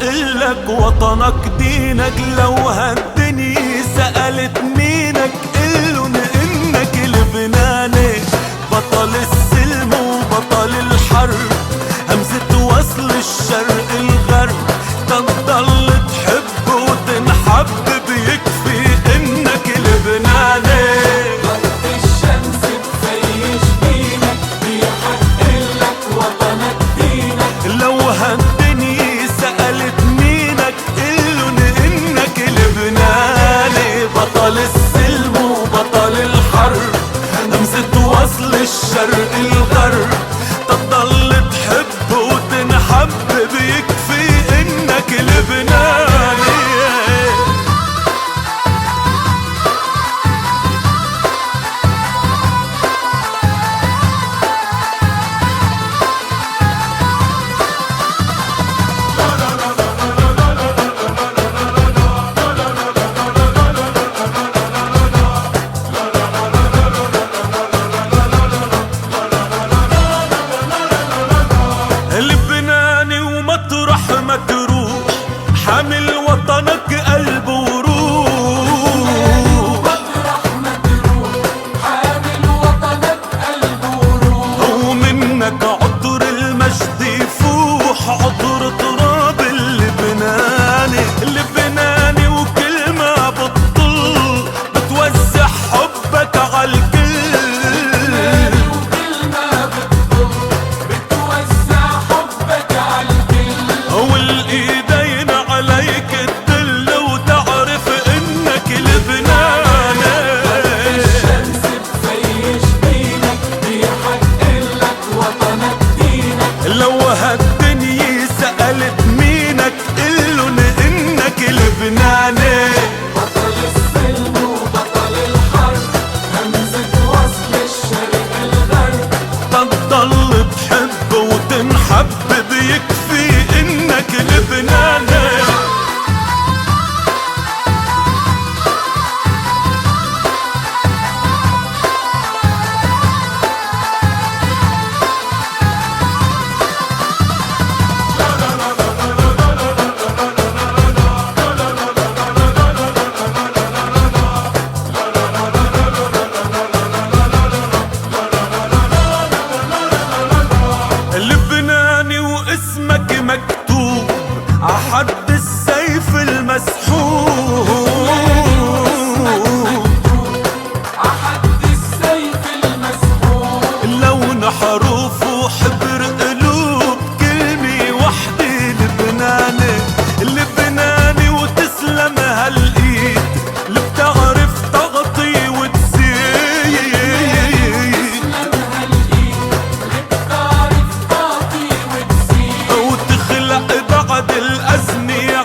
إلك وطنك دينك. لو هالدنيا سألت مينك قلن إنك لبناني، بطل السلم وبطل الحرب، همزة وصل الشرق الغرب. تضل تحب وتنحب بيكفي إنك لبناني. ضرب الشمس بفيش دينك، بيحق لك وطنك دينك. لو هالدنيا سألت مينك قلن إنك لبناني، بطل السلم وبطل الحرب، همزة وصل الشرق الغرب. تضل تحب وتنحب بيكفي إنك لبناني. لبناني ومطرح ما تروح، حامل وطنك قلب وروح. مطرح ما تروح، حامل وطنك قلب وروح. ومنك عطر المجد يفوح، عطر تراب اللبناني. اللبناني وكل ما بتطل بتوزع حبك عالكل. وكل ما بتطل بتوزع حبك عالكل. والايدين عليك تدل وتعرف انك لبناني. الشمس بفيش دينك، بيحق لك وطنك دينك. لو هالدنيا سألت مينك قلن انك لبناني. بطل السلم وبطل الحرب، همزة وصل الشرق الغرب. تضل تحب وتنحب بيكفي انك لبناني. لبناني واسمك مكتوب عحد السيف المسحوب. عحد السيف المسحوب. لون حروف وحبر قلوب، كلمة وحدة لبناني. لبناني وتسلم هالإيد اللي بتعرف تغطي وتزيد. تعرف تعطي وتزيد. وتخلق بعد الأزمة